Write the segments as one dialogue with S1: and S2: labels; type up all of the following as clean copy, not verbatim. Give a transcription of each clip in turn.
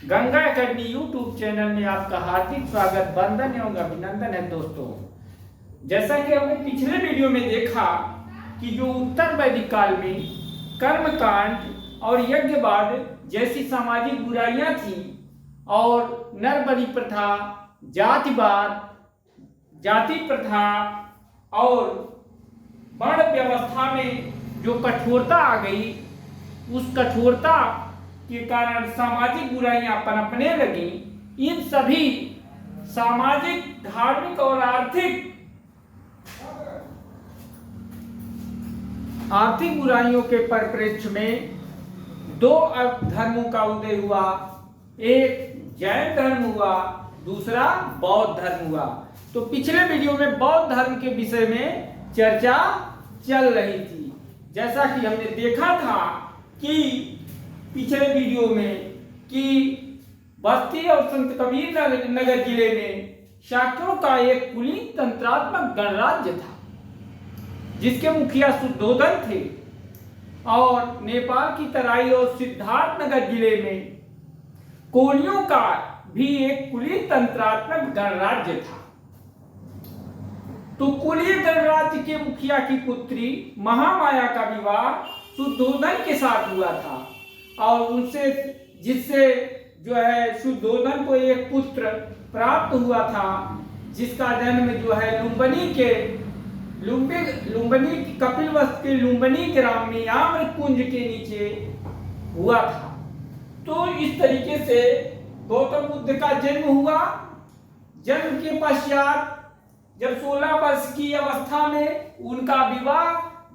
S1: Ganga academy YouTube channel में आपका हार्दिक स्वागत, वंदन एवं अभिनंदन है। दोस्तों, जैसा कि हमने पिछले वीडियो में देखा कि जो उत्तर वैदिक काल में कर्मकांड और यज्ञवाद जैसी सामाजिक बुराइयां थी और नर बलि प्रथा, जातिवाद, जाति प्रथा और वर्ण व्यवस्था में जो कठोरता आ गई, उस कठोरता के कारण सामाजिक बुराइयां पनपने लगी। इन सभी सामाजिक, धार्मिक और आर्थिक बुराइयों के परिप्रेक्ष्य में दो धर्मों का उदय हुआ। एक जैन धर्म हुआ, दूसरा बौद्ध धर्म हुआ। तो पिछले वीडियो में बौद्ध धर्म के विषय में चर्चा चल रही थी। जैसा कि हमने देखा था कि पिछले वीडियो में कि बस्ती और संत कबीर नगर जिले में शाक्यों का एक कुलीन तंत्रात्मक गणराज्य था, जिसके मुखिया शुद्धोधन थे। और नेपाल की तराई और सिद्धार्थ नगर जिले में कोलियों का भी एक कुलीन तंत्रात्मक गणराज्य था। तो कुलीन गणराज्य के मुखिया की पुत्री महामाया का विवाह शुद्धोधन के साथ हुआ था और उनसे जिससे जो है शुद्धोधन को एक पुत्र प्राप्त हुआ था, जिसका जन्म जो है लुम्बिनी कपिलवस्तु के लुम्बिनी ग्राम में आम्र कुंज के नीचे हुआ था। तो इस तरीके से गौतम बुद्ध का जन्म हुआ। जन्म के पश्चात जब 16 वर्ष की अवस्था में उनका विवाह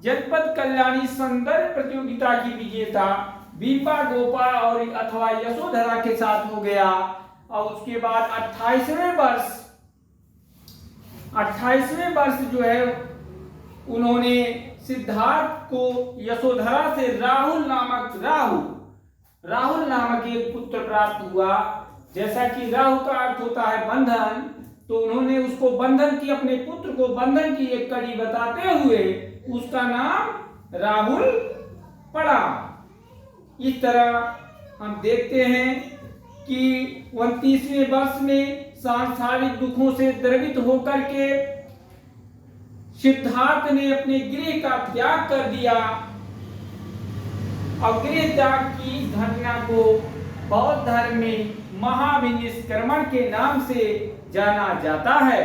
S1: जनपद कल्याणी सौंदर्य प्रतियोगिता की विजेता बीपा गोपा और अथवा यशोधरा के साथ हो गया। और उसके बाद 28वें वर्ष जो है उन्होंने सिद्धार्थ को यशोधरा से राहुल नामक एक पुत्र प्राप्त हुआ। जैसा कि राहु का अर्थ होता है बंधन, तो उन्होंने उसको बंधन की, अपने पुत्र को बंधन की एक कड़ी बताते हुए उसका नाम राहुल पड़ा। इस तरह हम देखते हैं कि 29वें वर्ष में सांसारिक दुखों से द्रवित होकर के सिद्धार्थ ने अपने गृह का त्याग कर दिया। और गृह त्याग की घटना को बौद्ध धर्म में महाविनिष्क्रमण के नाम से जाना जाता है।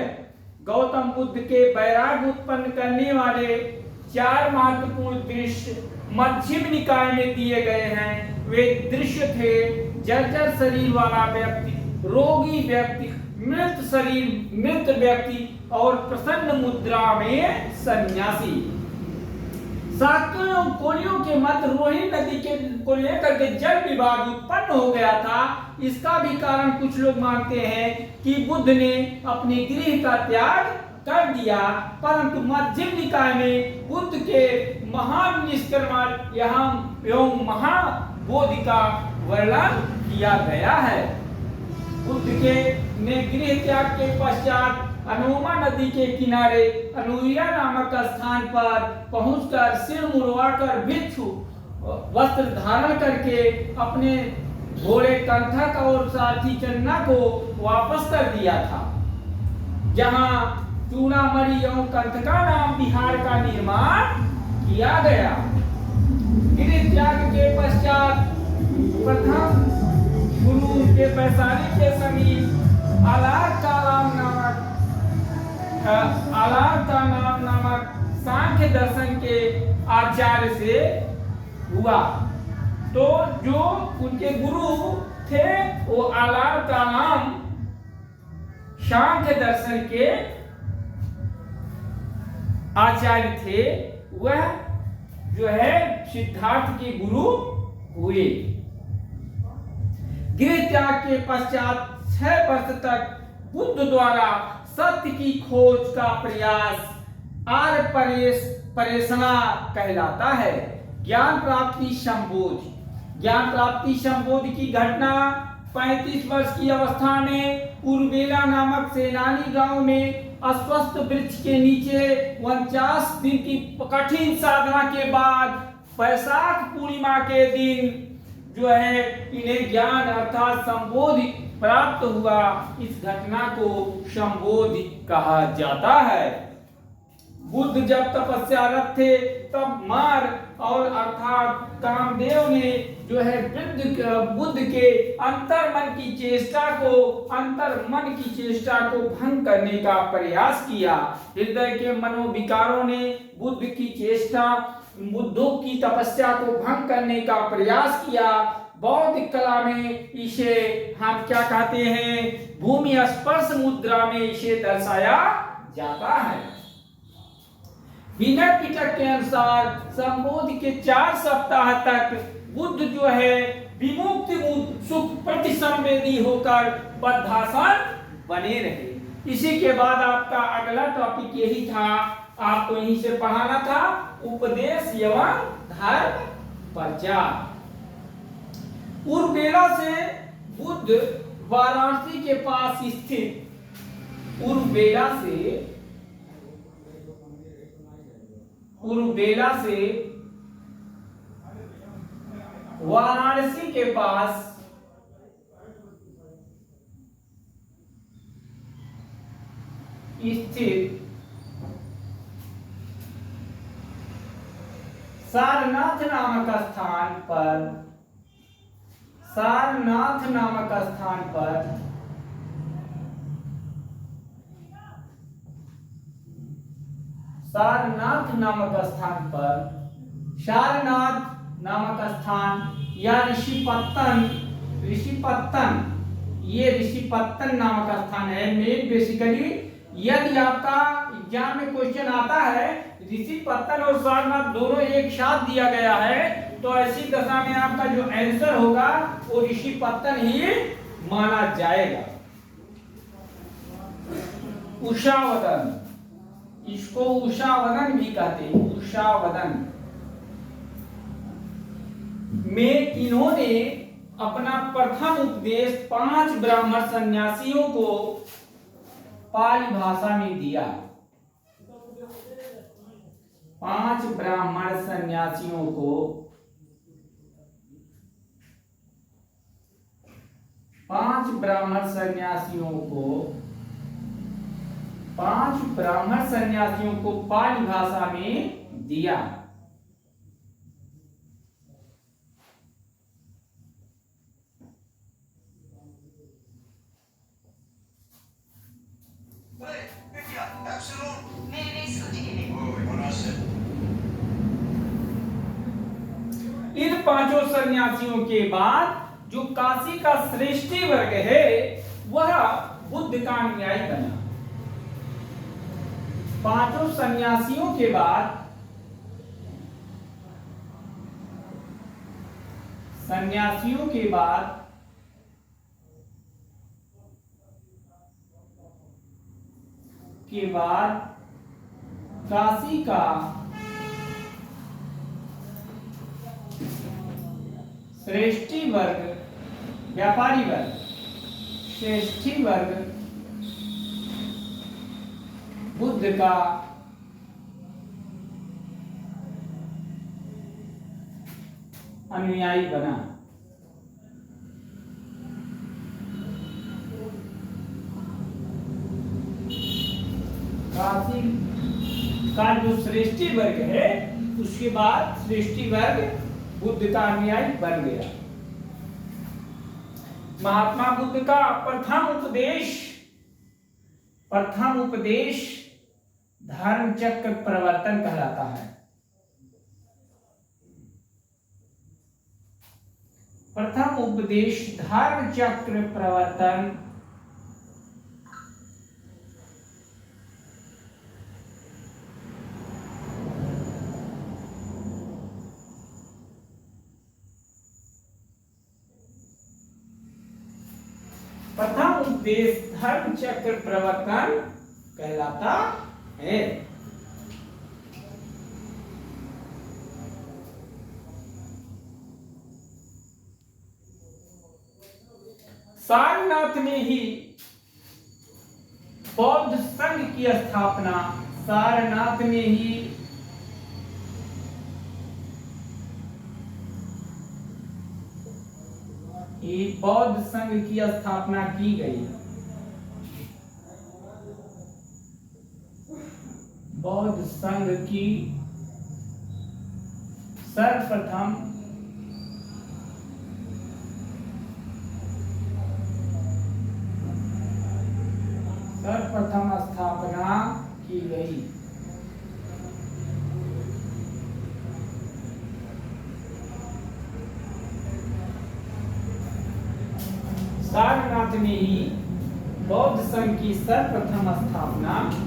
S1: गौतम बुद्ध के वैराग्य उत्पन्न करने वाले 4 महत्वपूर्ण दृश्य मध्यम निकाय में दिए गए हैं। वे दृश्य थे: जर्जर शरीर वाला व्यक्ति, रोगी व्यक्ति, मृत व्यक्ति और प्रसन्न मुद्रा में सन्यासी। शाक्यों एवं कोलियों के मध्य रोहिणी नदी को लेकर के जल विवाद उत्पन्न हो गया था। इसका भी कारण कुछ लोग मानते हैं कि बुद्ध ने अपने गृह का त्याग कर दिया, परंतु मध्यम निकाय में बुद्ध के महाविनिष्क्रमण एवं महाबोधि का वर्णन किया गया है। बुद्ध के ने गृह त्याग के पश्चात अनोमा नदी के किनारे अनुया नामक स्थान पर पहुंचकर सिर मुड़वाकर भिक्षु वस्त्र धारण करके अपने घोड़े कंठक और साथी चन्ना को वापस कर दिया था, जहां चूड़ामणि एवं कंठका नाम बिहार का निर्माण किया गया। गृह त्याग के पश्चात प्रथम गुरु के वैशाली के समीप आलार का नामक सांख्य दर्शन के आचार्य से हुआ। तो जो उनके गुरु थे वो आलार का नाम सांख्य दर्शन के आचार्य थे, वह जो है सिद्धार्थ के गुरु हुए। गृह त्याग के पश्चात 6 वर्ष तक बुद्ध द्वारा सत्य की खोज का प्रयास आर्य परेषणा कहलाता है। ज्ञान प्राप्ति संबोधि की घटना 35 वर्ष की अवस्था में उर्वेला नामक सेनानी गांव में अस्वस्थ वृक्ष के नीचे 49 दिन की कठिन साधना के बाद वैशाख पूर्णिमा के दिन जो है इन्हें ज्ञान अर्थात संबोधि प्राप्त हुआ, इस घटना को संबोधि कहा जाता है। बुद्ध जब तपस्यारत थे तब मार और अर्थात कामदेव ने जो है बुद्ध के अंतर्मन की चेष्टा को भंग करने का प्रयास किया। हृदय के मनोविकारों ने बुद्धों की तपस्या को भंग करने का प्रयास किया। बौद्ध कला में इसे हम क्या कहते हैं, भूमि स्पर्श मुद्रा में इसे दर्शाया जाता है। विनय पिटक के अनुसार संबोधि के 4 सप्ताह तक बुद्ध जो है विमुक्ति सुख प्रतिसंवेदी होकर बद्धासन बने रहे। इसी के बाद आपका अगला टॉपिक यही था, आपको यहीं से पढ़ाना था, उपदेश एवं धर्म प्रचार। उर्वेला से बुद्ध वाराणसी के पास स्थित उर्वेला से वाराणसी के पास स्थित सारनाथ नामक स्थान पर सारनाथ नामक स्थान या ऋषिपत्तन नामक स्थान है। मेन बेसिकली यदि आपका एग्जाम में क्वेश्चन आता है ऋषिपत्तन और सारनाथ दोनों एक साथ दिया गया है, तो ऐसी दशा में आपका जो आंसर होगा वो ऋषिपत्तन ही माना जाएगा। उषावदन, इसको उषावदन भी कहते हैं। उषावदन में इन्होंने अपना प्रथम उपदेश 5 ब्राह्मण सन्यासियों को पाली भाषा में दिया। 5 ब्राह्मण सन्यासियों को पांच ब्राह्मण सन्यासियों को पाली भाषा में दिया। इन 5 सन्यासियों के बाद जो काशी का श्रेष्ठी वर्ग है वह बुद्ध का अनुयायी बना। 5 सन्यासियों के बाद काशी का श्रेष्ठी वर्ग, व्यापारी वर्ग, श्रेष्ठी वर्ग बुद्ध का अनुयायी बना। काशी का जो श्रेष्ठी वर्ग है उसके बाद श्रेष्ठी वर्ग बुद्ध का अनुयायी बन गया। महात्मा बुद्ध का प्रथम उपदेश धर्म चक्र प्रवर्तन कहलाता है। प्रथम उपदेश धर्म चक्र प्रवर्तन धर्म चक्र प्रवर्तन कहलाता है। सारनाथ में ही बौद्ध संघ की स्थापना, सारनाथ में ही ये बौद्ध संघ की स्थापना की गई। बौद्ध संघ की सर्वप्रथम स्थापना की गई। सारनाथ में ही बौद्ध संघ की सर्वप्रथम स्थापना की।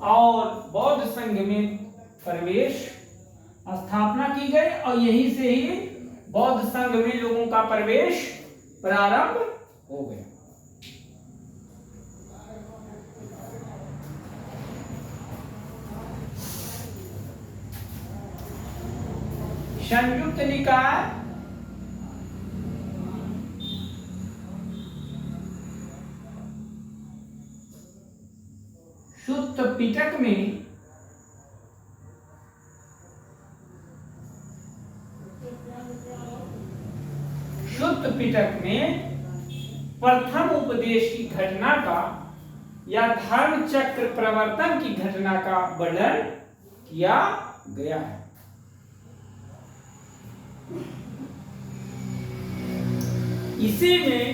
S1: और बौद्ध संघ में प्रवेश स्थापना की गई और यहीं से ही बौद्ध संघ में लोगों का प्रवेश प्रारंभ हो गया। संयुक्त निकाय सुत्त पिटक में प्रथम उपदेश की घटना का या धर्म चक्र प्रवर्तन की घटना का वर्णन किया गया है। इसी में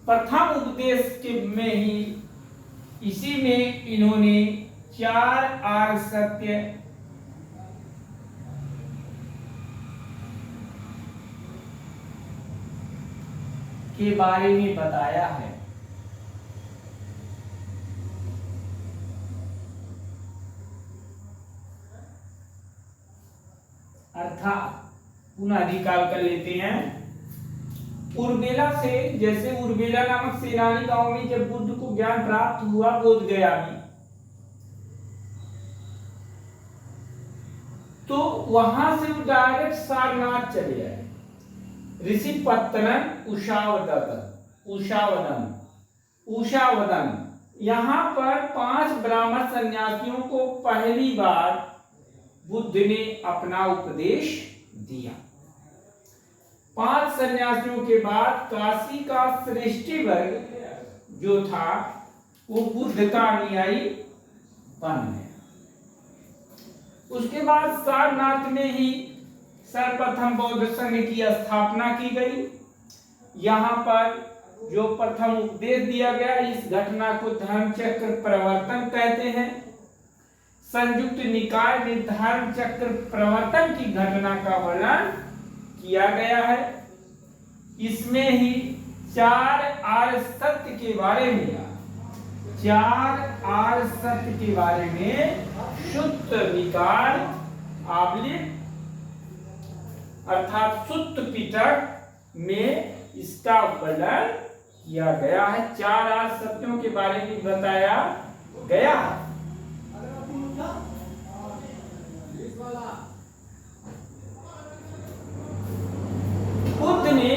S1: प्रथम उपदेश के में ही इसी में इन्होंने 4 आर्य सत्य के बारे में बताया है। अर्थात पुनः अधिकार कर लेते हैं। उर्मिला से, जैसे उर्मिला नामक सेनानी गांव में जब बुद्ध को ज्ञान प्राप्त हुआ बोध गया में, तो वहां से वो डायरेक्ट सारनाथ चले आए। ऋषि पत्तनम उषावदन यहाँ पर 5 ब्राह्मण सन्यासियों को पहली बार बुद्ध ने अपना उपदेश दिया। 5 सन्यासियों के बाद काशी का श्रेष्ठी वर्ग जो था वो बुद्ध का अनुयायी बन गया। उसके बाद सारनाथ में ही सर्वप्रथम बौद्ध संघ की स्थापना की गई। यहाँ पर जो प्रथम उपदेश दिया गया, इस घटना को धर्म चक्र प्रवर्तन कहते हैं। संयुक्त निकाय में धर्म चक्र प्रवर्तन की घटना का वर्णन किया गया है। इसमें ही 4 आर्य सत्य के बारे में शुद्ध निकाय अर्थात सुत्त पिटक में इसका वर्णन किया गया है। 4 आर्य सत्यों के बारे में बताया गया है। बुद्ध ने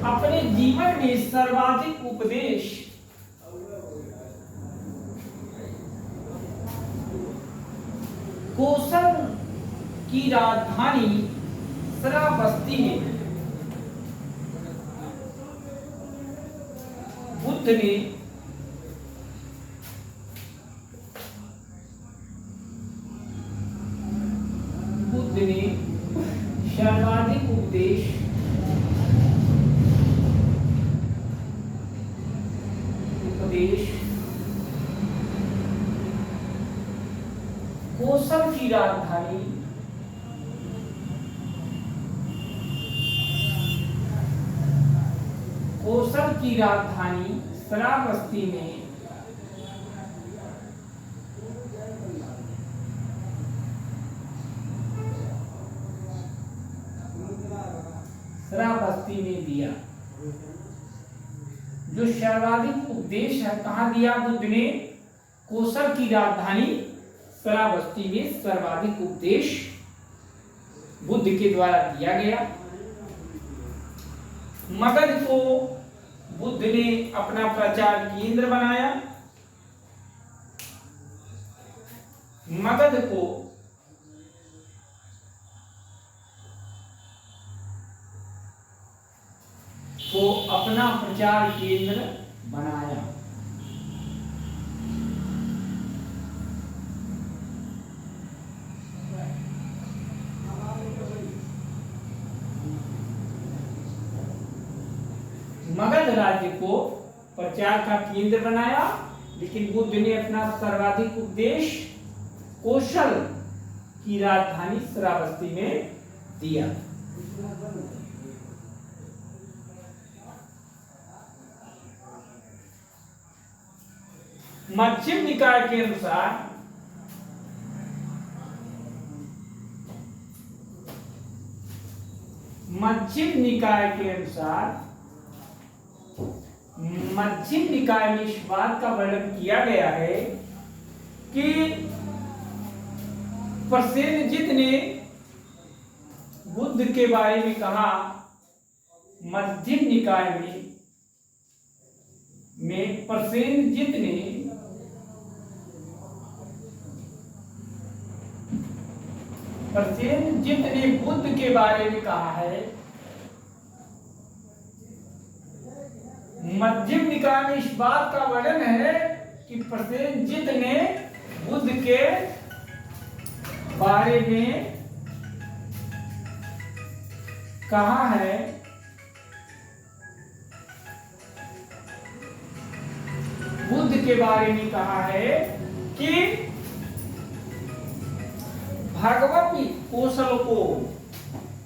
S1: अपने जीवन में सर्वाधिक उपदेश कौशल की राजधानी श्रावस्ती में बुद्ध ने सर्वाधिक उपदेश कौशल की राजधानी श्रावस्ती में दिया। जो सर्वाधिक उपदेश है कहाँ दिया बुद्ध ने? कौशल की राजधानी श्रावस्ती में सर्वाधिक उपदेश बुद्ध के द्वारा दिया गया। मगध को बुद्ध ने अपना प्रचार केंद्र बनाया। मगध को अपना प्रचार केंद्र बनाया। मगध राज्य को प्रचार का केंद्र बनाया, लेकिन बुद्ध ने अपना सर्वाधिक उपदेश कौशल की राजधानी श्रावस्ती में दिया। मध्यम निकाय के अनुसार मध्यम निकाय में इस बात का वर्णन किया गया है कि प्रसेनजित ने बुद्ध के बारे में कहा। मध्यम निकाय में प्रसेनजित ने बुद्ध के बारे में कहा है। मध्यम निकाय में इस बात का वर्णन है कि प्रसेनजित ने बुद्ध के बारे में कहा है कि भगवत कौशल को,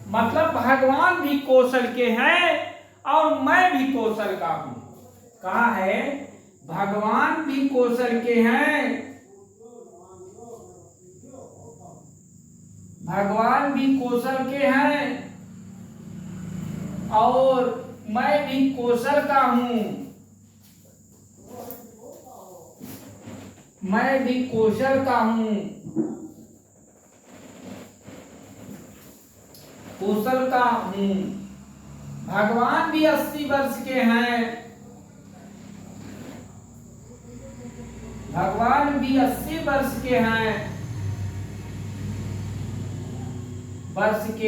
S1: मतलब भगवान भी कौशल के हैं और मैं भी कौशल का हूं। कहा है भगवान भी कौशल के हैं, भगवान भी कौशल के हैं और मैं भी कौशल का हूं। मैं भी कौशल का हूं, कौशल का हूं। भगवान भी 80 वर्ष के हैं, भगवान भी 80 वर्ष के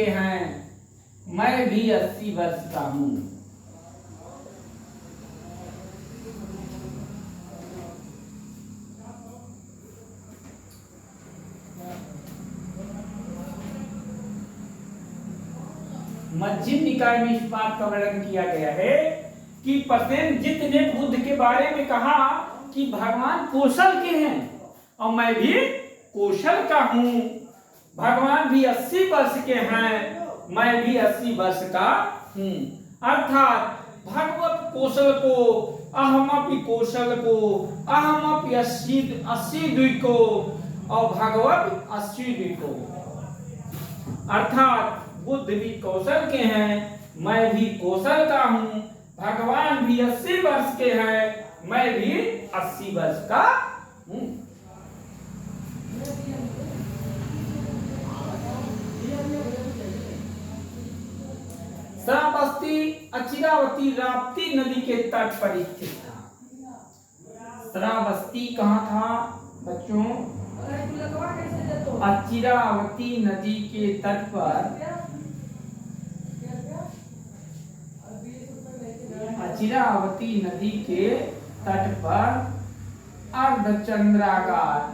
S1: हैं, मैं भी 80 वर्ष का हूं। मध्यम निकाय में इस बात का वर्णन किया गया है कि प्रसेनजित ने बुद्ध के बारे में कहा कि भगवान कौशल के हैं और मैं भी कौशल का हूं। भगवान भी 80 वर्ष के हैं, मैं भी 80 वर्ष का हूं। अर्थात भगवत कौशल को, अहमपि कौशल को, अहमपि 80 द्विको और भगवत 80 द्विको। अर्थात बुद्ध भी कौशल के हैं, मैं भी कौशल का हूं। भगवान भी 80 वर्ष के हैं, मैं भी 80 वर्ष का हूं। श्रावस्ती अचिरावती राप्ती नदी के तट पर स्थित था। श्रावस्ती कहाँ था बच्चों? अचिरावती नदी के तट पर, अचिरावती नदी के तट पर अर्धचंद्राकार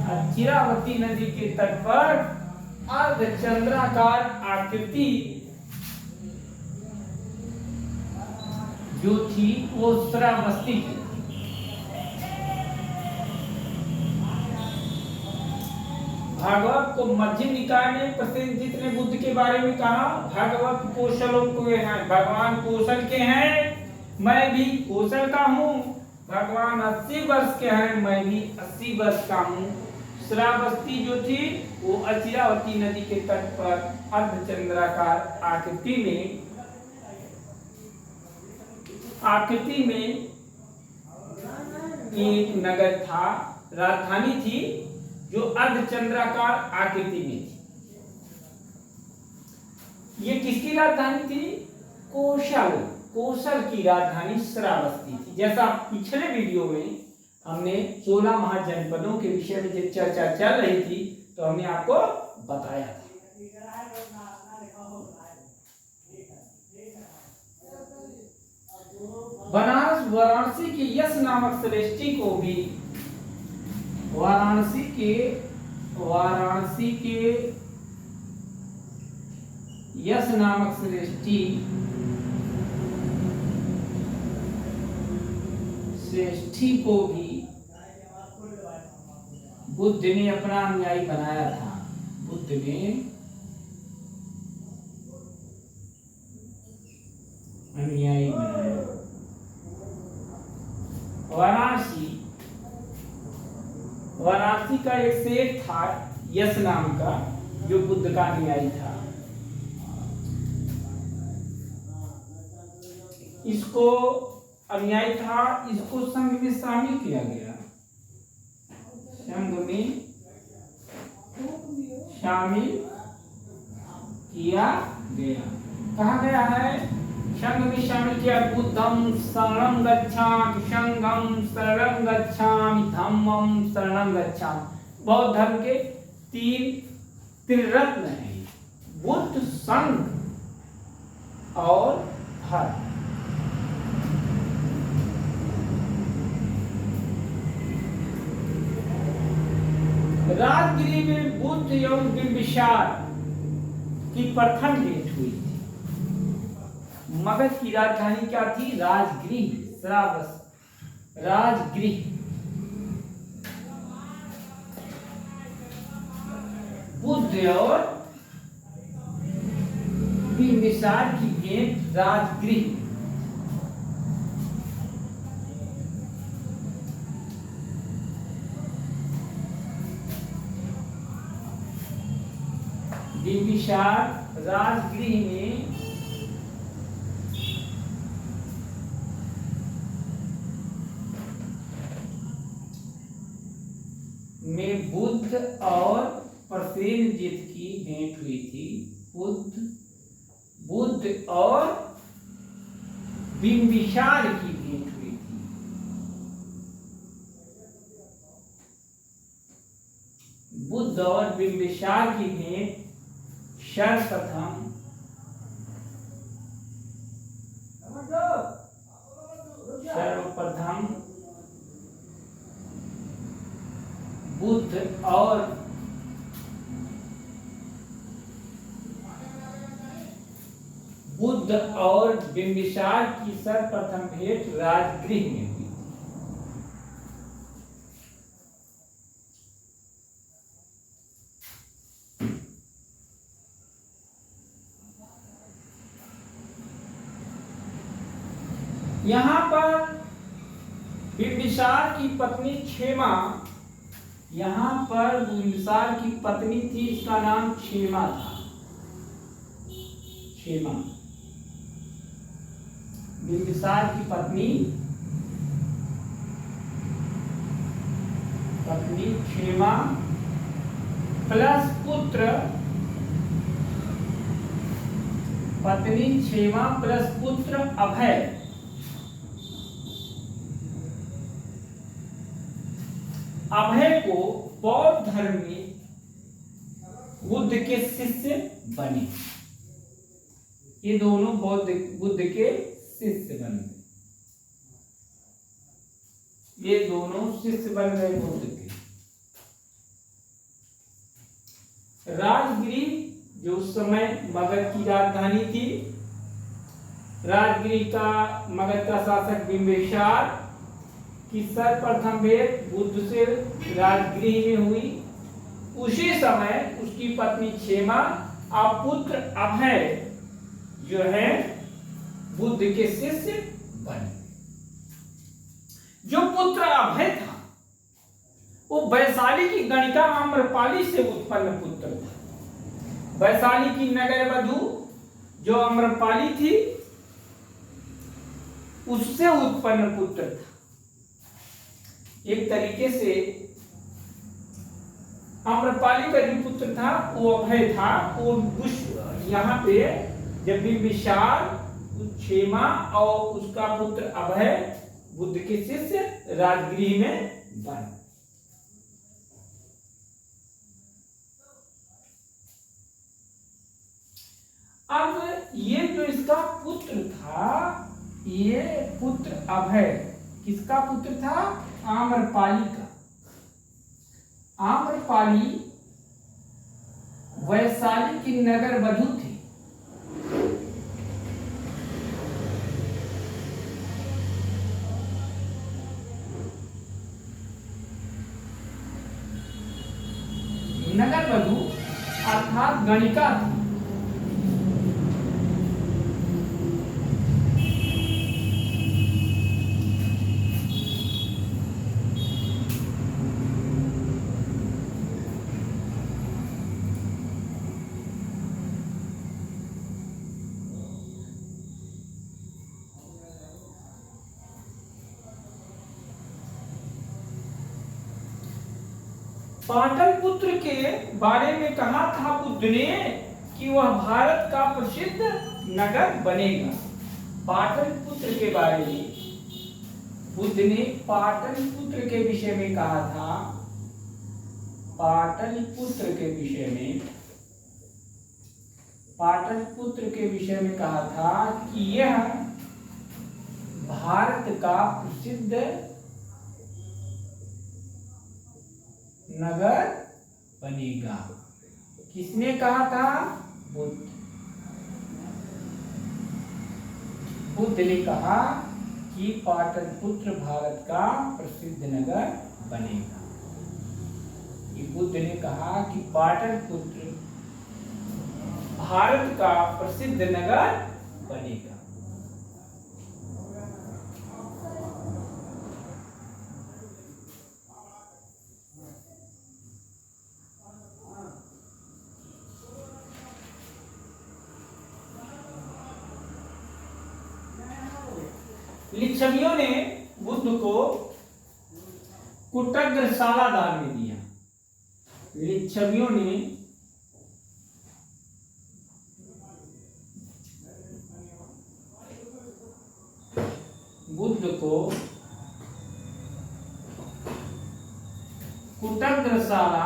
S1: अचिरावती नदी के तट पर अर्धचंद्राकार आकृति जो थी वो श्रावस्ती थी। भागवत को मध्यम निकाय में प्रसेनजित ने बुद्ध के बारे में कहा भगवत कौशलों के हैं, भगवान कौशल के हैं, मैं भी कौशल का हूँ। भगवान 80 वर्ष के हैं, मैं भी 80 वर्ष का हूँ। श्रावस्ती जो थी वो अचिरावती नदी के तट पर अर्धचंद्राकार आकृति में एक नगर था, राजधानी थी जो अर्धचंद्राकार आकृति में थी। ये किसकी राजधानी थी? कोशल। कोशल की राजधानी श्रावस्ती थी। जैसा पिछले वीडियो में हमने 16 महाजनपदों के विषय में जब चर्चा चल रही थी तो हमने आपको बताया था। बनारस वाराणसी के यश नामक श्रेष्ठी को भी वाराणसी के यश नामक श्रेष्ठी को भी बुद्ध ने अपना अनुयायी बनाया था। बुद्ध ने अनुयायी बनाया। वाराणसी का एक सेठ था यश नाम का, जो बुद्ध का अनुयायी था। इसको अनुयायी था, इसको संघ में शामिल किया गया। संघ में शामिल किया गया। कहा गया है? संघ में शामिल किया। बुद्धं शरणं गच्छामि, संघं शरणं गच्छामि, धम्मं शरणं गच्छामि। बौद्ध धर्म के तीन त्रिरत्न हैं: बुद्ध, संघ और धर्म। राजगिरी में बुद्ध एवं बिंबिसार की प्रथम भेंट हुई थी। मगध की राजधानी क्या थी? राजगृह, श्रावस्ती, राजगृह। बुद्ध और बिंबिसार की भेंट राजगृह। बिंबिसार राजगृह में बुद्ध और प्रसेनजित की भेंट हुई थी। बुद्ध और बिंबिसार की भेंट हुई थी। बुद्ध और बिंबिसार की भेंट सर्वप्रथम बुद्ध और बिंबिसार की सर्वप्रथम भेंट राजगृह में हुई। यहाँ पर बिंबिसार की पत्नी क्षेमा, यहाँ पर बिंबिसार की पत्नी थी, इसका नाम क्षेमा था। क्षेमा, बिंबिसार की पत्नी क्षेमा प्लस पुत्र, पत्नी क्षेमा प्लस पुत्र अभय। अभय को बौद्ध धर्म में बुद्ध के शिष्य बने। ये दोनों बुद्ध के शिष्य बन गए। ये दोनों शिष्य बन गए बुद्ध के। राजगिरी जो उस समय मगध की राजधानी थी, राजगिरी का मगध का शासक बिंबिसार की सर्वप्रथम भेंट बुद्ध से राजगृह में हुई। उसी समय उसकी पत्नी क्षेमा और पुत्र अभय जो है बुद्ध के शिष्य बने। जो पुत्र अभय था वो वैशाली की गणिका आम्रपाली से उत्पन्न पुत्र था। वैशाली की नगर वधु जो आम्रपाली थी उससे उत्पन्न पुत्र था। एक तरीके से आम्रपाली का जो पुत्र था वो अभय था। वो यहाँ पे जब बिंबिसार, क्षेमा और उसका पुत्र अभय बुद्ध के शिष्य राजगृह में बंद। अब ये जो इसका पुत्र था, ये पुत्र अभय किसका पुत्र था? आम्रपाली का। आम्रपाली वैशाली की नगर वधू थी। नगर वधू अर्थात गणिका थी। पाटलिपुत्र के बारे में कहा था बुद्ध ने कि वह भारत का प्रसिद्ध नगर बनेगा। पाटलिपुत्र के बारे में बुद्ध ने पाटलिपुत्र के विषय में कहा था। पाटलिपुत्र के विषय में, पाटलिपुत्र के विषय में कहा था कि यह भारत का प्रसिद्ध नगर बनेगा। किसने कहा था? बुद्ध। बुद्ध ने कहा कि पाटलिपुत्र भारत का प्रसिद्ध नगर बनेगा। कि बुद्ध ने कहा कि पाटलिपुत्र भारत का प्रसिद्ध नगर बनेगा। लिच्छवियों ने बुद्ध को कुटग्रशाला दान में दिया। लिच्छवियों ने बुद्ध को कुटग्रशाला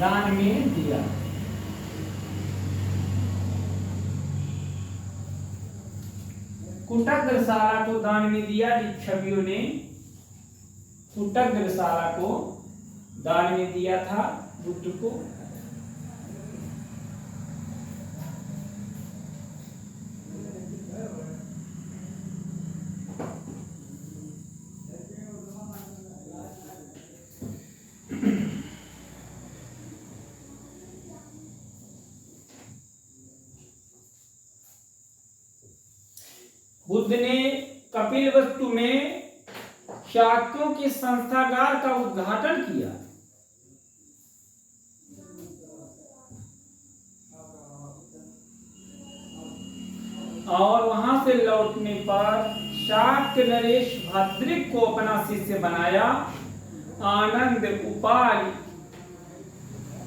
S1: दान में दिया। कुटग्रशाला को दान में दिया। लिच्छवियों ने कुटग्रशाला को दान में दिया था बुद्ध को। बुद्ध ने कपिलवस्तु में शाक्यों के संस्थागार का उद्घाटन किया। और वहां से लौटने पर शाक्य नरेश भद्रिक को अपना शिष्य बनाया। आनंद उपाल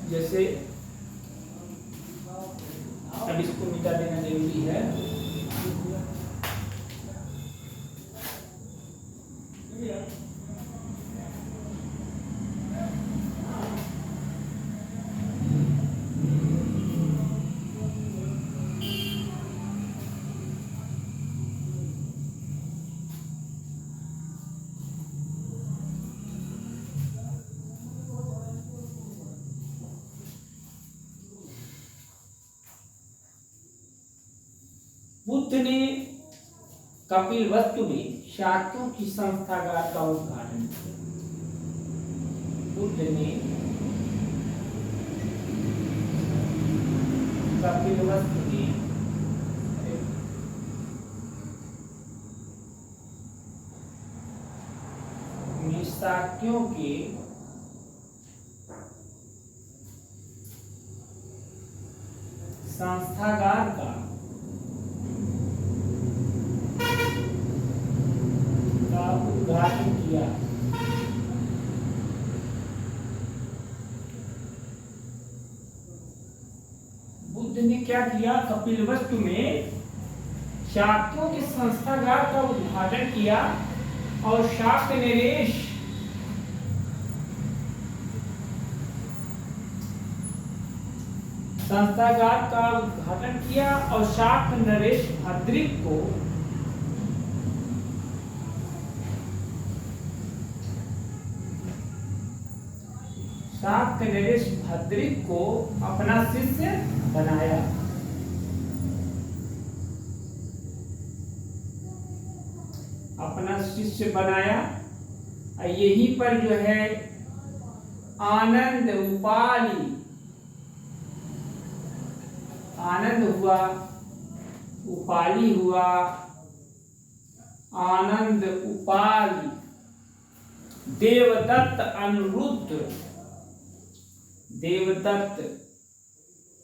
S1: जैसे, अब इसको मिटा देना जरूरी है। बुद्ध ने कपिलवस्तु में शाक्यों की संस्थागार का उद्घाटन किया। बुद्ध ने कपिलवस्तु में शाक्यों के संस्थागार का उद्घाटन किया। ने क्या किया, कपिलवस्तु में शाक्यों के संस्थागार का उद्घाटन किया और शाक्त नरेश संस्थागार का उद्घाटन किया और शाक्त नरेश भद्रिक को शाक्त नरेश भद्रिक को अपना शिष्य बनाया। अपना शिष्य बनाया। यहीं पर जो है आनंद उपाली, आनंद हुआ, उपाली हुआ, आनंद उपाली, देवदत्त अनिरुद्ध, देवदत्त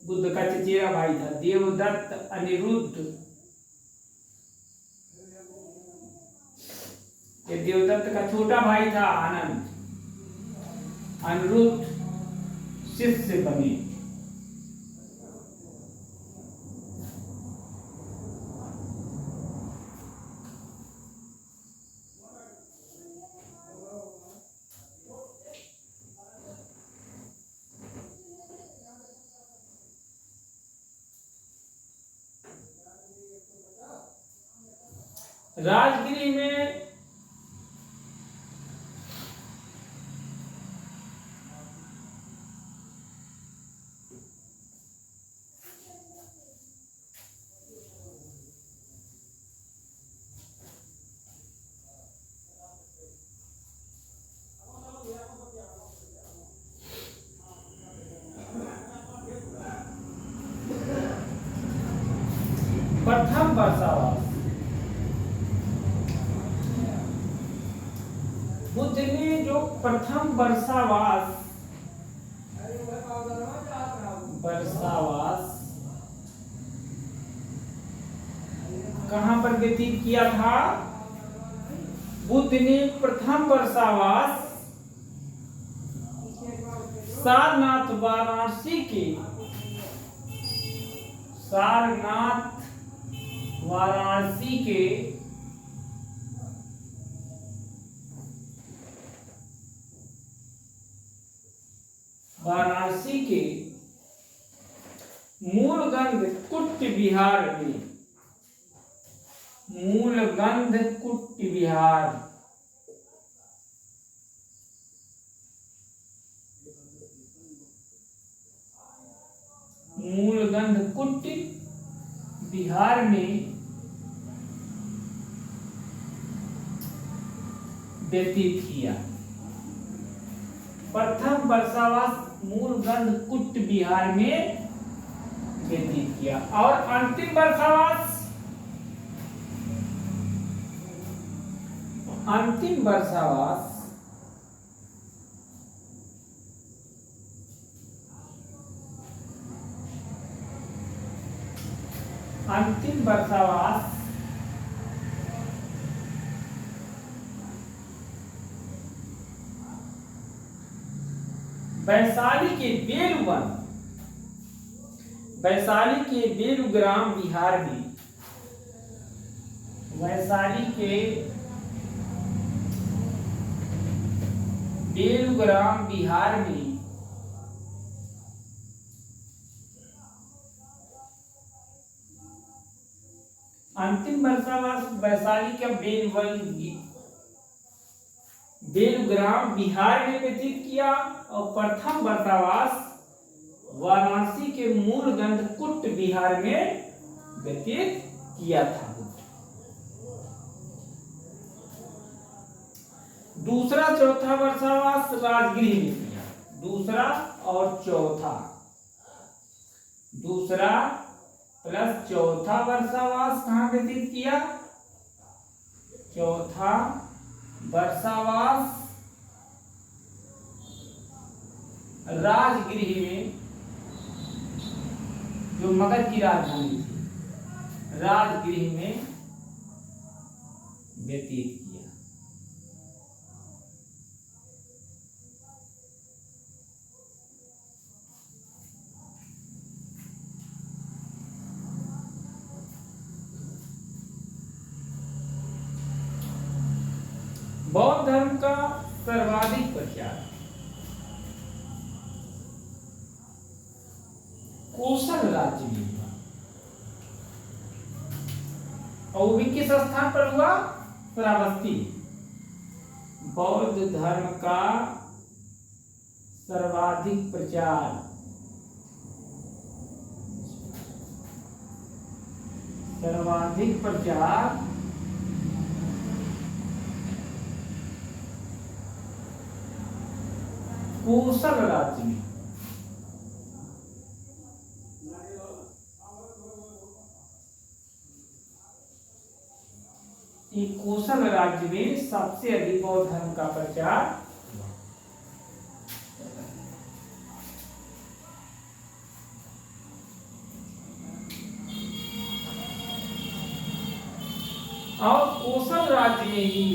S1: बुद्ध का चचेरा भाई था, देवदत्त अनिरुद्ध, ये देवदत्त का छोटा भाई था आनंद, अनिरुद्ध शिष्य बने। राजगिरी में प्रथम वर्षावास, बुद्ध ने जो प्रथम वर्षावास कहां पर व्यतीत किया था? बुद्ध ने प्रथम वर्षावास सारनाथ वाराणसी के, सारनाथ वाराणसी के मूलगंध कुट विहार में, मूलगंध कुट विहार, मूलगंध कुट विहार में व्यतीत किया। प्रथम वर्षावास मूलगंध कुट विहार में व्यतीत किया। और अंतिम वर्षावास, अंतिम वर्षावास अंतिम वर्षावास वैशाली के बेलवन, वैशाली के बेलूग्राम बिहार में, वैशाली के बेलूग्राम बिहार में अंतिम वर्षावास वैशाली का बेलूग्राम बिहार में व्यतीत किया और प्रथम वर्षावास वाराणसी के मूलगंध कुट बिहार में व्यतीत किया था। दूसरा चौथा वर्षावास राजगृह में किया। दूसरा और चौथा, दूसरा प्लस चौथा वर्षावास कहाँ व्यतीत किया? चौथा वर्षावास राजगृह में, जो मगध की राजधानी थी, राजगृह में व्यतीत किया। सर्वाधिक प्रचार। कोसल राज्य में हुआ, और वो भी किस स्थान पर हुआ? श्रावस्ती। बौद्ध धर्म का सर्वाधिक प्रचार कोसल राज्य में। कोसल राज्य में सबसे अधिक बौद्ध धर्म का प्रचार हुआ। और कोसल राज्य में ही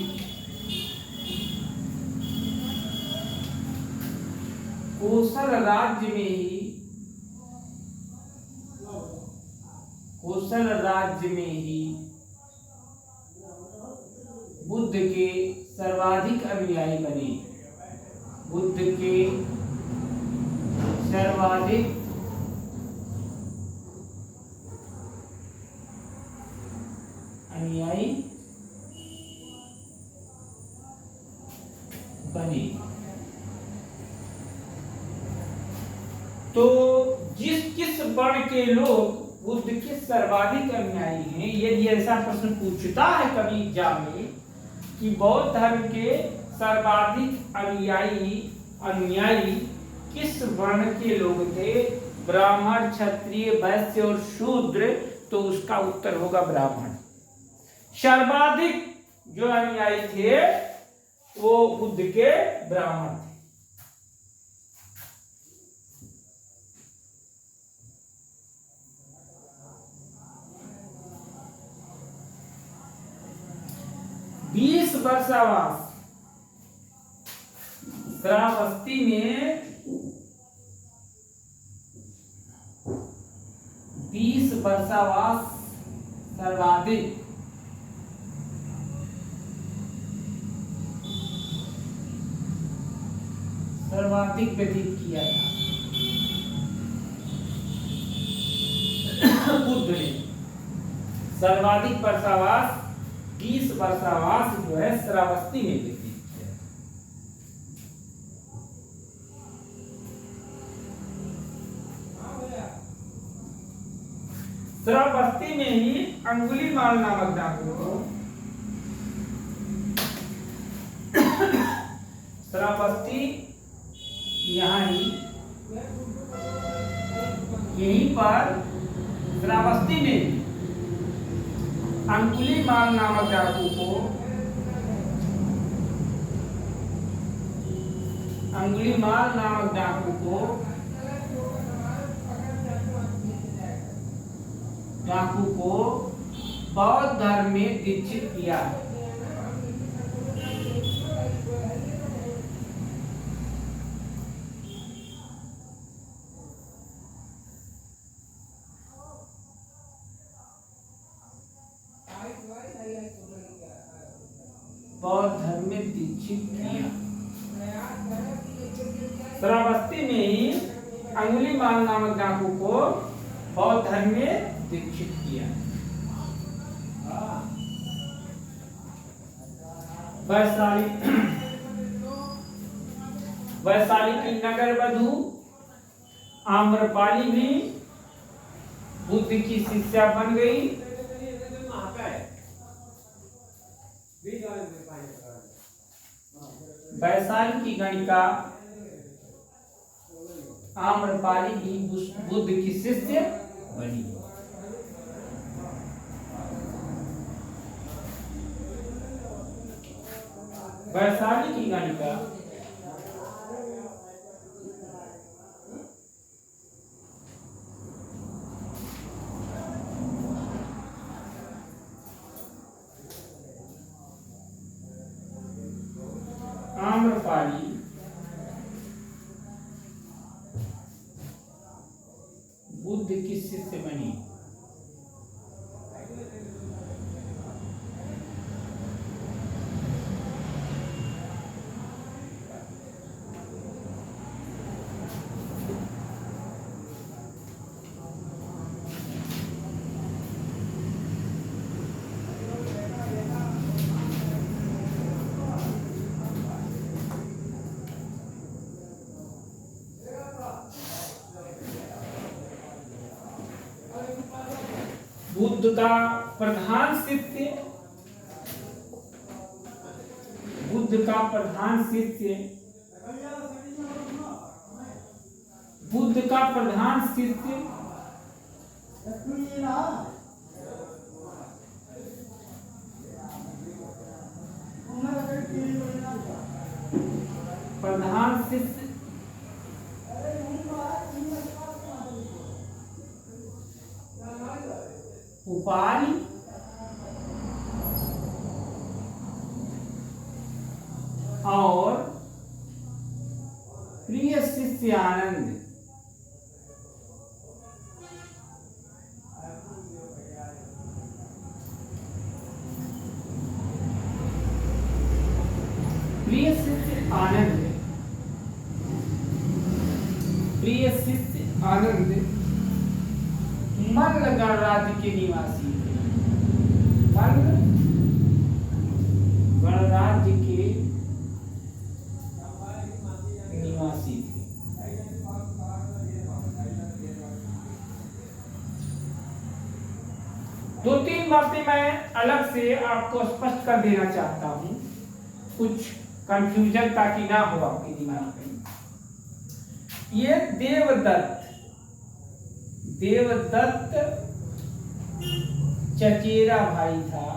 S1: बुद्ध के सर्वाधिक अनुयायी बने। बुद्ध के सर्वाधिक अनुयायी बने। तो किस वर्ण के लोग बुद्ध के सर्वाधिक अनुयायी हैं, यदि ऐसा प्रश्न पूछता है कभी एग्जाम में कि बौद्ध धर्म के सर्वाधिक अनुयायी किस वर्ण के लोग थे, ब्राह्मण, क्षत्रिय, वैश्य और शूद्र, तो उसका उत्तर होगा ब्राह्मण। सर्वाधिक जो अनुयायी थे वो बुद्ध के ब्राह्मण थे। बीस वर्षावास श्रावस्ती में 20 वर्षावास सर्वाधिक व्यतीत किया था बुद्ध ने। सर्वाधिक वर्षावास 20 वर्षावास जो है श्रावस्ती में व्यतीत किया। श्रावस्ती में ही अंगुलीमाल नामक डाकू को श्रावस्ती यहाँ ही यहीं पर श्रावस्ती में अंगुलीमाल नामक डाकू को बौद्ध धर्म में दीक्षित किया। बौद्ध धर्म में दीक्षित किया। श्रावस्ती में ही अंगुलीमाल नामक डाकू को बौद्ध धर्म में दीक्षित किया। वैशाली की नगर वधु आम्रपाली भी बुद्ध की शिष्या बन गई। वैशाली की गणिका आम्रपाली भी बुद्ध की शिष्य बनी। वैशाली की गणिका आम्रपाली बुद्ध की शिष्य बनी। बुद्ध का प्रधान शिष्य, बुद्ध का प्रधान शिष्य, बुद्ध का प्रधान शिष्य प्रधान शिष्य उपालि और प्रिय शिष्य आनंद। प्रिय शिष्य आनंद, प्रिय शिष्य आनंद मल्ल गणराज्य के निवासी थे। मल्ल गणराज्य के निवासी थे। दो तीन बातें मैं अलग से आपको स्पष्ट कर देना चाहता हूं, कुछ कंफ्यूजन ताकि ना हो आपके दिमाग में। ये देवदत्त, देवदत्त चचेरा भाई था।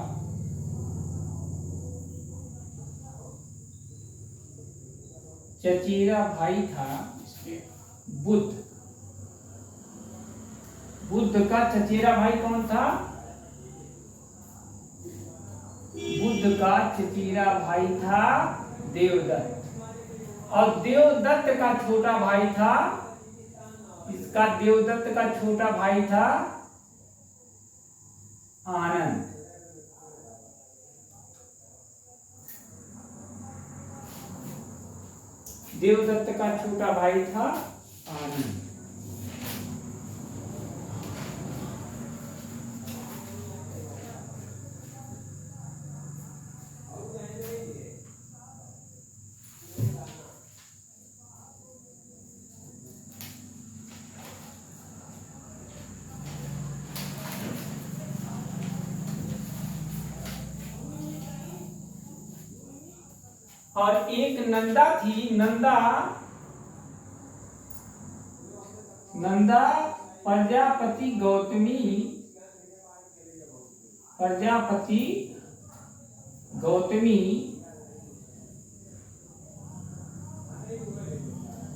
S1: चचेरा भाई था बुद्ध। बुद्ध का चचेरा भाई कौन था? बुद्ध का चचेरा भाई था देवदत्त, और देवदत्त का छोटा भाई था, इसका देवदत्त का छोटा भाई था आनंद। देवदत्त का छोटा भाई था आनंद। और एक नंदा थी। नंदा प्रजापति गौतमी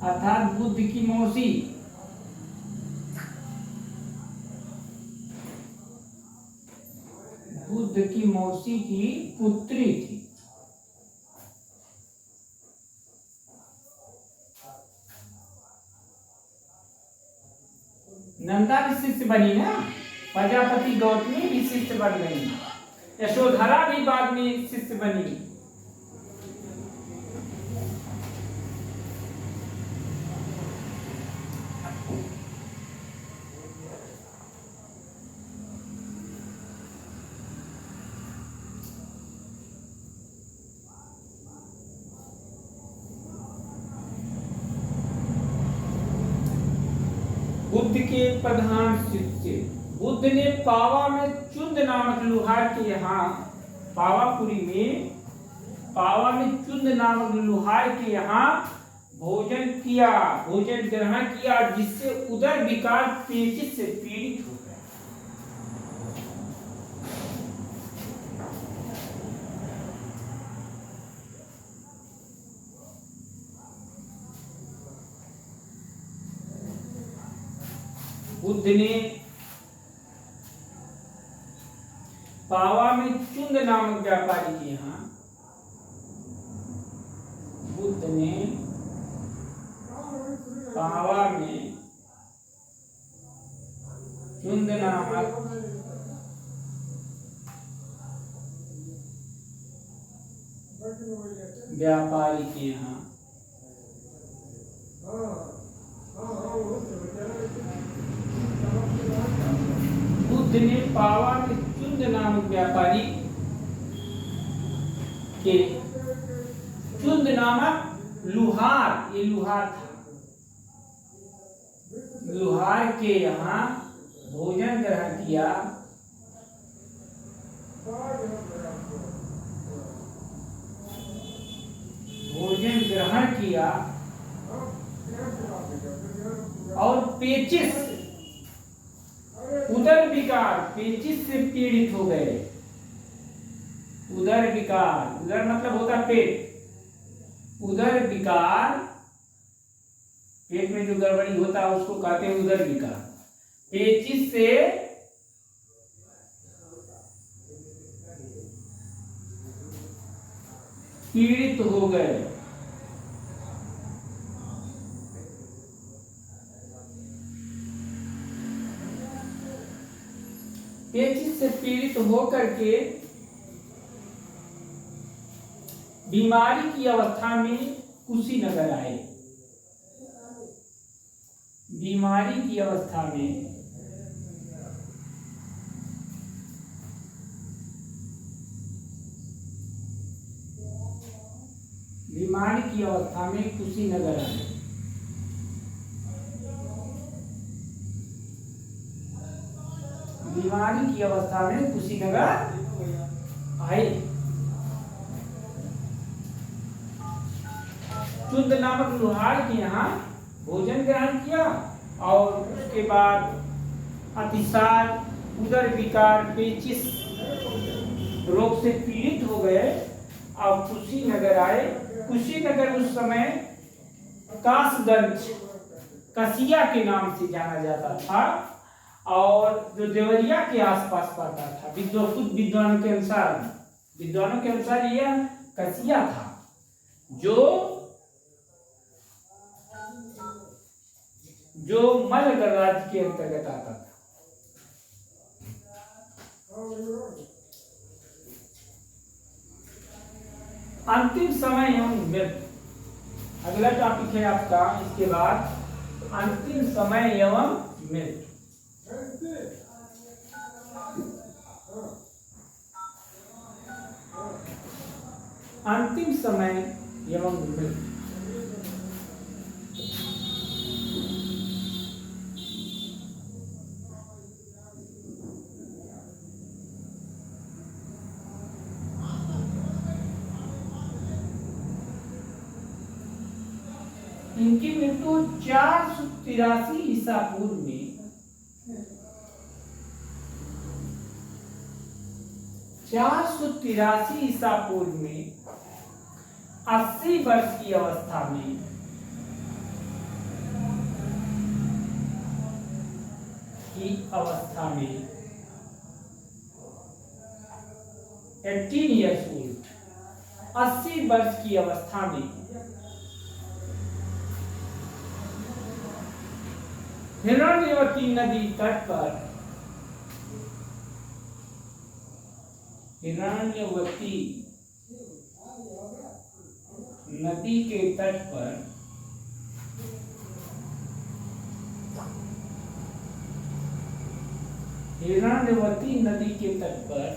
S1: अर्थात बुद्ध की मौसी। बुद्ध की मौसी की पुत्री थी। नंदा भी शिष्य बनी ना, प्रजापति गौतमी भी शिष्य बन गई, यशोधरा भी बाद में शिष्य बनी। बुद्ध के प्रधान शिष्य। बुद्ध ने पावा में चुंद नामक लुहार के यहाँ, पावापुरी में पावा में चुंद नामक लुहार के यहाँ भोजन किया, भोजन ग्रहण किया, जिससे उदर विकार पेचिश से पीड़ित हो गए। बुद्ध ने पावा में चुंद नामक व्यापारी के यहाँ, बुद्ध ने पावा में चुंद नामक व्यापारी के यहाँ बुद्ध ने पावा में चुंद नामक व्यापारी के, चुंद नामक लुहार, ये लुहार था, लुहार के यहाँ भोजन ग्रहण किया, भोजन ग्रहण किया और पेचिश उदर विकार, पेचिश से पीड़ित हो गए। उदर विकार, उदर मतलब होता पेट, उदर विकार, पेट में जो गड़बड़ी होता है उसको कहते हैं उदर विकार। पेचिश से पीड़ित हो गए। पेचिश से पीड़ित होकर के बीमारी की अवस्था में कुशीनगर आए। बीमारी की अवस्था में कुशीनगर आए। बीमारी की अवस्था में कुशीनगर आए। चुंद नामक लुहार के यहाँ भोजन ग्रहण किया और उसके बाद अतिसार, उदर विकार, पेचिश रोग से पीड़ित हो गए और कुशीनगर आए। कुशीनगर उस समय कासगंज, कसिया के नाम से जाना जाता था और जो देवरिया के आसपास पड़ता था। विद्वानों के अनुसार यह कसिया था जो मलगर राज्य के अंतर्गत आता था। अंतिम समय एवं मृत्यु, अगला टॉपिक है आपका इसके बाद अंतिम समय एवं मृत्यु। अंतिम समय एवं मृत्यु। इनकी मृत्यु 483 ईसा पूर्व में 483 ईसा पूर्व में 80 वर्ष की अवस्था में 18 ईयर्स ओल्ड, 80 वर्ष की अवस्था में हिरण्यवती नदी तट पर, हिरण्यवती नदी के तट पर हिरण्यवती नदी के तट पर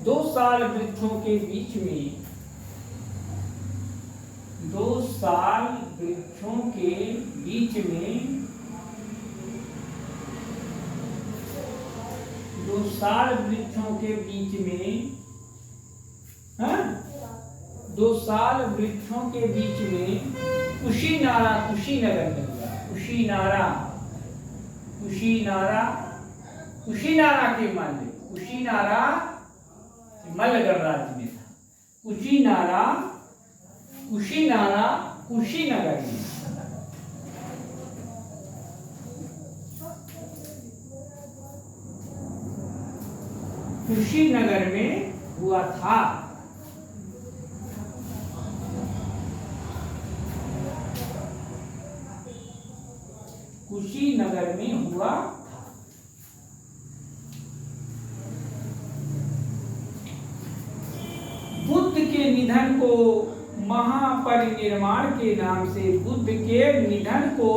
S1: दो साल वृक्षों के बीच में, 2 साल वृक्षों के बीच में, 2 साल वृक्षों के बीच में, 2 साल वृक्षों के बीच में कुशीनारा, कुशीनगर में हुआ। कुशीनारा के मल्ल, कुशीनारा मलगर राज्य में था। कुशीनारा कुशीनगर में। कुशीनगर में हुआ था। कुशीनगर में हुआ था। बुद्ध के निधन को महापरिनिर्वाण के नाम से, बुद्ध के निधन को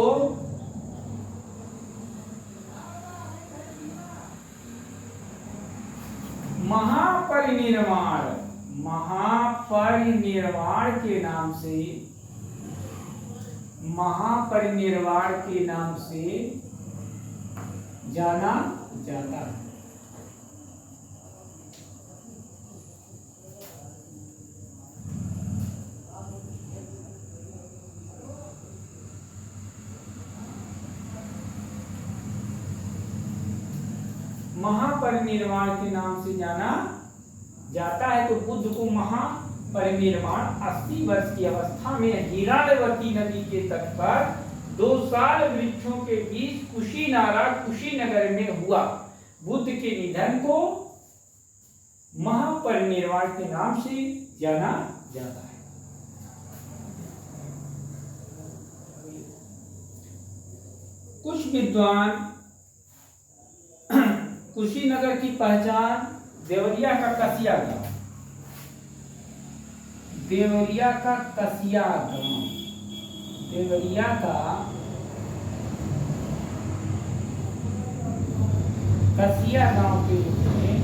S1: महापरिनिर्वाण के नाम से, महापरिनिर्वाण के नाम से जाना जाता है। महापरिनिर्वाण के नाम से जाना जाता है। तो बुद्ध को महापरिनिर्वाण 80 वर्ष की अवस्था में हिरण्यवती नदी के तट पर 2 साल वृक्षों के बीच कुशीनगर में हुआ। बुद्ध के निधन को महापरिनिर्वाण के नाम से जाना जाता है। कुछ विद्वान कुशीनगर की पहचान देवरिया का कसिया गांव, देवरिया का कसिया गांव, देवरिया का कसिया गांव के रूप में,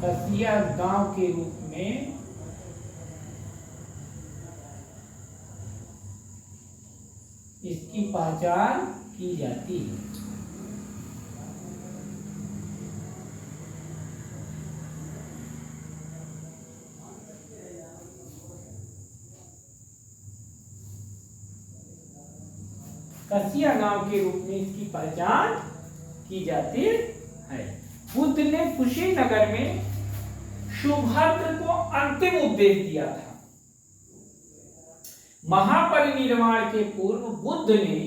S1: कसिया गांव के रूप में इसकी पहचान की जाती है। कसिया गांव के रूप में इसकी पहचान की जाती है। बुद्ध ने कुशीनगर में सुभद्र को अंतिम उपदेश दिया था। महापरिनिर्वाण के पूर्व बुद्ध ने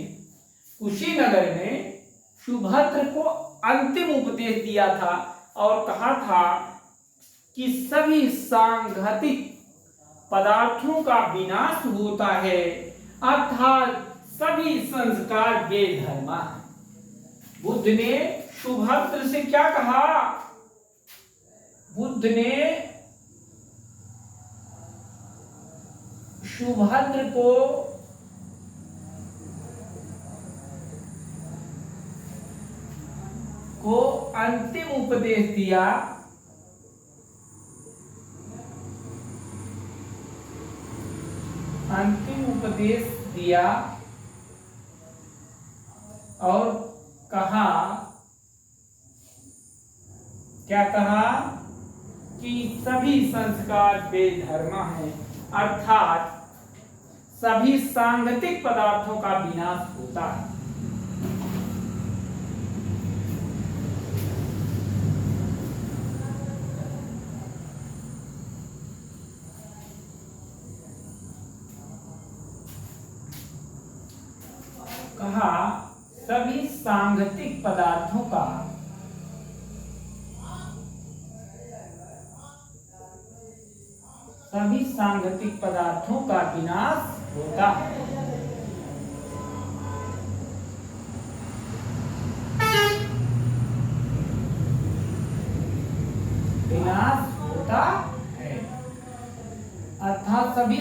S1: कुशीनगर में सुभद्र को अंतिम उपदेश दिया था और कहा था कि सभी सांघातिक पदार्थों का विनाश होता है, अर्थात सभी संस्कार बेधर्मा है। बुद्ध ने सुभद्र से क्या कहा? बुद्ध ने सुभद्र को अंतिम उपदेश दिया। अंतिम उपदेश दिया और कहा, क्या कहा? कि सभी संस्कार बेधर्मा हैं, अर्थात सभी सांगतिक पदार्थों का विनाश होता है। कहा सभी सांगतिक पदार्थों का विनाश होता है। विनाश होता है अर्थात सभी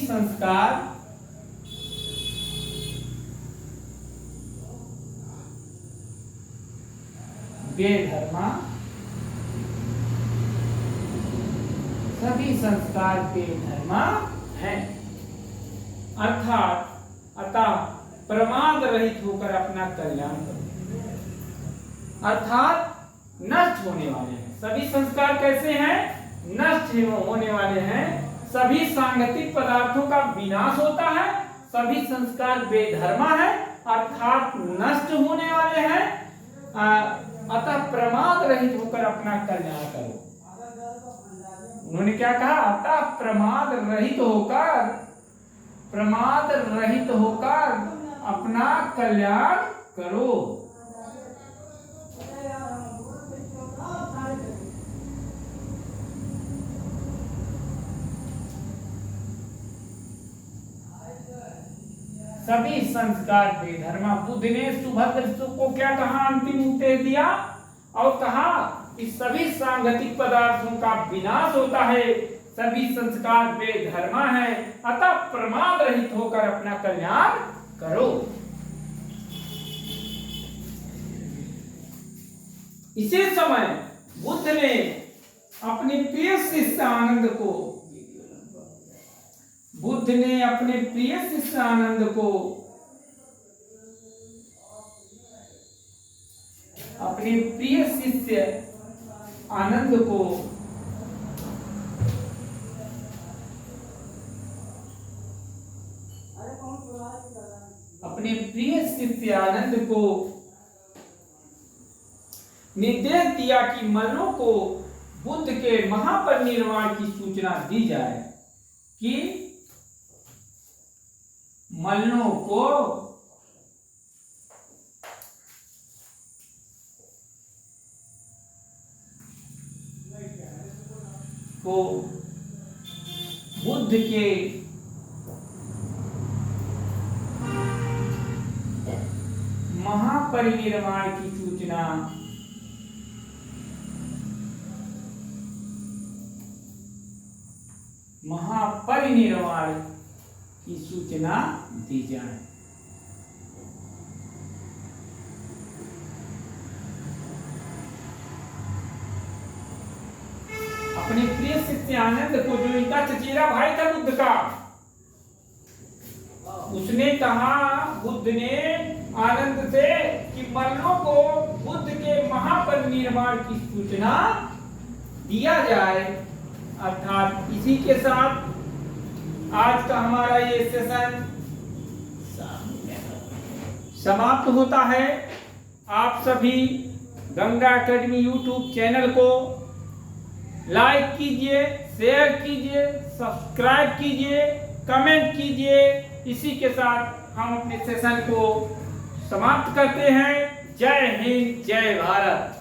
S1: संस्कार बेधर्मा, सभी संस्कार बेधर्मा हैं, अतः प्रमाद रहित होकर अपना कल्याण करो, अर्थात नष्ट होने वाले हैं। सभी संस्कार कैसे हैं? नष्ट होने वाले हैं। सभी सांगतिक पदार्थों का विनाश होता है, सभी संस्कार बेधर्मा है अर्थात नष्ट होने वाले हैं, अतः प्रमाद रहित होकर अपना कल्याण करो। उन्होंने क्या कहा? अतः प्रमाद रहित होकर अपना कल्याण करो। सभी संस्कार बेधर्मा। बुद्ध ने सुभद्र को क्या कहा? अंतिम उपदेश दिया और कहा कि सभी सांगतिक पदार्थों का विनाश होता है, सभी संस्कार बेधर्मा है, अतः प्रमाद रहित होकर अपना कल्याण करो। इसी समय बुद्ध ने अपने प्रिय शिष्य आनंद को अपने प्रिय शिष्य आनंद को निर्देश दिया कि मल्लों को बुद्ध के महापरिनिर्वाण की सूचना दी जाए, कि मल्लों को बुद्ध के महापरिनिर्वाण की सूचना दी जाए। अपने प्रिय शिष्य आनंद को, जो इनका चचेरा भाई था बुद्ध का, उसने कहा, बुद्ध ने आनंद से, कि मल्लों को बुद्ध के महापरिनिर्वाण की सूचना दिया जाए। अर्थात इसी के साथ आज का हमारा ये सेशन समाप्त होता है। आप सभी गंगा एकेडमी यूट्यूब चैनल को लाइक कीजिए, शेयर कीजिए, सब्सक्राइब कीजिए, कमेंट कीजिए। इसी के साथ हम अपने सेशन को समाप्त करते हैं। जय हिंद, जय भारत।